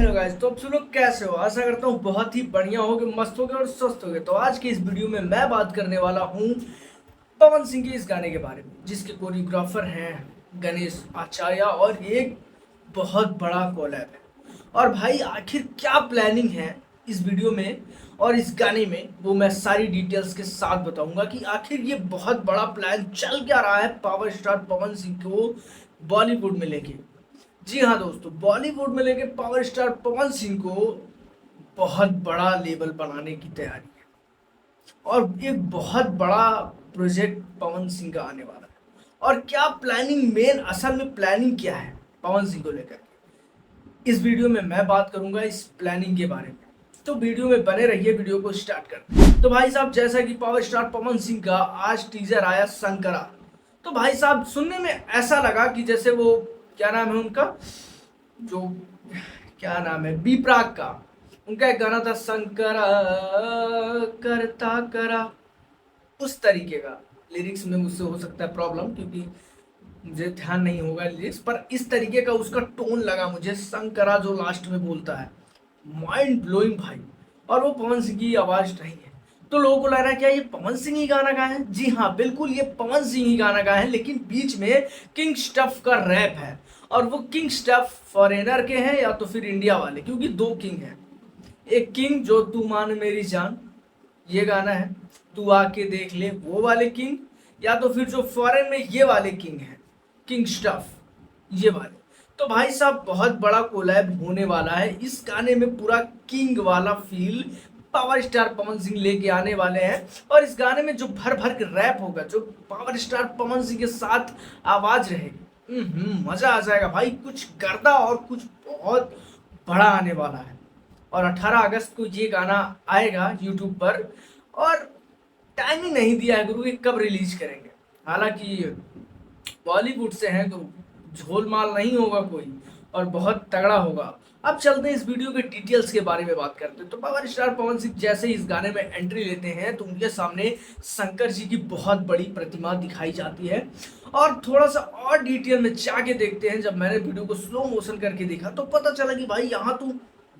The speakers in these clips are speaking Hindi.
हेलो गाइस, तो आप सब लोग कैसे हो। आशा करता हूँ बहुत ही बढ़िया होगे, मस्त होगे और स्वस्थ होगे। तो आज की इस वीडियो में मैं बात करने वाला हूँ पवन सिंह के इस गाने के बारे में, जिसके कोरियोग्राफर हैं गणेश आचार्य और एक बहुत बड़ा कोलैब है। और भाई आखिर क्या प्लानिंग है इस वीडियो में और इस गाने में, वो मैं सारी डिटेल्स के साथ बताऊंगा कि आखिर ये बहुत बड़ा प्लान चल क्या रहा है पावर स्टार पवन सिंह को बॉलीवुड में लेके। जी हाँ दोस्तों, बॉलीवुड में लेके पावर स्टार पवन सिंह को बहुत बड़ा लेवल बनाने की तैयारी है और एक बहुत बड़ा प्रोजेक्ट पवन सिंह का आने वाला है। और क्या प्लानिंग, मेन असल में प्लानिंग क्या है पवन सिंह को लेकर के, इस वीडियो में मैं बात करूंगा इस प्लानिंग के बारे में। तो वीडियो में बने रहिए, वीडियो को स्टार्ट करते हैं। तो भाई साहब, जैसा कि पावर स्टार पवन सिंह का आज टीजर आया शंकरा, तो भाई साहब सुनने में ऐसा लगा कि जैसे वो, क्या नाम है उनका, जो, क्या नाम है, बी प्राक का, उनका एक गाना था शंकरा करता करा, उस तरीके का। लिरिक्स में मुझसे हो सकता है प्रॉब्लम, क्योंकि मुझे ध्यान नहीं होगा लिरिक्स, पर इस तरीके का उसका टोन लगा मुझे, शंकरा जो लास्ट में बोलता है, माइंड ब्लोइंग भाई। और वो पवन सिंह की आवाज नहीं है, तो लोगों को लग रहा है क्या ये पवन सिंह ही गाना गाए हैं। जी हाँ, बिल्कुल ये पवन सिंह ही गाना गाए हैं, लेकिन बीच में किंग स्टफ का रैप है। और वो किंग स्टफ फॉरेनर के हैं या तो फिर इंडिया वाले, क्योंकि दो किंग हैं। एक किंग जो तू मान मेरी जान, ये गाना है, तू आके देख ले, वो वाले किंग। या तो फिर जो फॉरेन में ये वाले किंग हैं, किंग स्टफ, ये वाले। तो भाई साहब बहुत बड़ा कोलैब होने वाला है इस गाने में, पूरा किंग वाला feel power star Pawan Singh लेके आने वाले हैं। और इस गाने में जो भर भर के रैप होगा, जो पावर स्टार पवन सिंह के साथ आवाज रहेगी, मजा आ जाएगा भाई। कुछ गर्दा और कुछ बहुत बड़ा आने वाला है। और 18 अगस्त को ये गाना आएगा यूट्यूब पर। और टाइम ही नहीं दिया है गुरु कि कब रिलीज करेंगे। हालांकि बॉलीवुड से हैं तो झोल माल नहीं होगा कोई, और बहुत तगड़ा होगा। अब चलते हैं इस वीडियो के डिटेल्स के बारे में बात करते हैं। तो पावर स्टार पवन सिंह जैसे ही इस गाने में एंट्री लेते हैं तो उनके सामने शंकर जी की बहुत बड़ी प्रतिमा दिखाई जाती है। और थोड़ा सा और डिटेल में जाके देखते हैं, जब मैंने वीडियो को स्लो मोशन करके देखा तो पता चला कि भाई यहाँ तो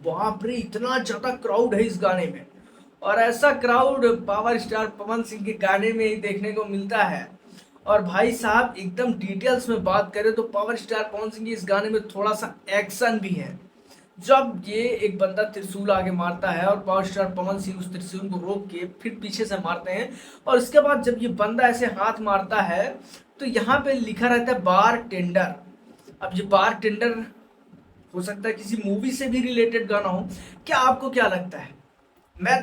बाप रे इतना ज्यादा क्राउड है इस गाने में। और ऐसा crowd power star Pawan Singh के गाने में ही देखने को मिलता है। और भाई साहब एकदम डिटेल्स में बात करें तो पावर स्टार पवन सिंह के इस गाने में थोड़ा सा एक्शन भी है। जब ये एक बंदा त्रिशूल आगे मारता है और पावर स्टार पवन सिंह उस त्रिशूल को रोक के फिर पीछे से मारते हैं, और इसके बाद जब ये बंदा ऐसे हाथ मारता है तो यहाँ पे लिखा रहता है बार टेंडर। अब ये बार टेंडर हो सकता है किसी मूवी से भी रिलेटेड गाना हो। क्या आपको क्या लगता है?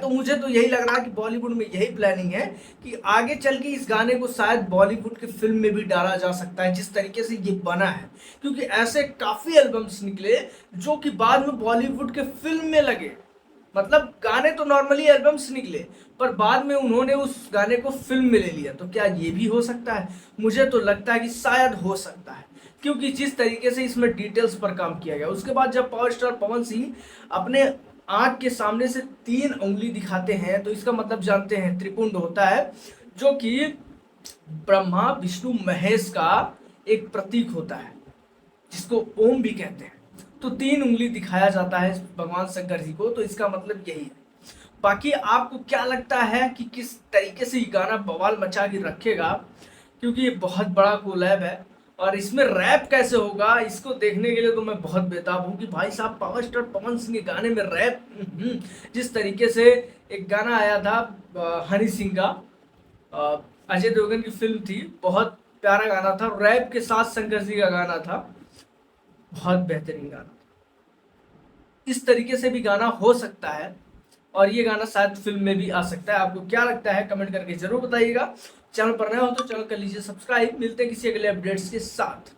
मुझे तो यही लग रहा है कि बॉलीवुड में यही प्लानिंग है कि आगे चल के इस गाने को शायद बॉलीवुड के फिल्म में भी डाला जा सकता है, जिस तरीके से ये बना है। क्योंकि ऐसे काफी एल्बम्स निकले जो कि बाद में बॉलीवुड के फिल्म में लगे। मतलब गाने तो नॉर्मली एल्बम्स निकले, पर बाद में उन्होंने उस गाने को फिल्म में ले लिया। तो क्या ये भी हो सकता है? मुझे तो लगता है कि शायद हो सकता है, क्योंकि जिस तरीके से इसमें डिटेल्स पर काम किया गया। उसके बाद जब पावर स्टार पवन सिंह अपने आंख के सामने से 3 उंगली दिखाते हैं तो इसका मतलब जानते हैं त्रिपुंड होता है, जो कि ब्रह्मा विष्णु महेश का एक प्रतीक होता है, जिसको ओम भी कहते हैं। तो 3 उंगली दिखाया जाता है भगवान शंकर जी को, तो इसका मतलब यही है। बाकी आपको क्या लगता है कि किस तरीके से ये गाना बवाल मचा के रखेगा? क्योंकि ये बहुत बड़ा कोलैब है और इसमें रैप कैसे होगा, इसको देखने के लिए तो मैं बहुत बेताब हूँ कि भाई साहब पावर स्टार पवन सिंह के गाने में रैप। जिस तरीके से एक गाना आया था हनी सिंह का, अजय देवगन की फिल्म थी, बहुत प्यारा गाना था, रैप के साथ शंकर जी का गाना था, बहुत बेहतरीन गाना। इस तरीके से भी गाना हो सकता है और ये गाना शायद फिल्म में भी आ सकता है। आपको क्या लगता है कमेंट करके जरूर बताइएगा। चैनल पर नया हो तो चैनल कर लीजिए सब्सक्राइब। मिलते हैं किसी अगले अपडेट्स के साथ।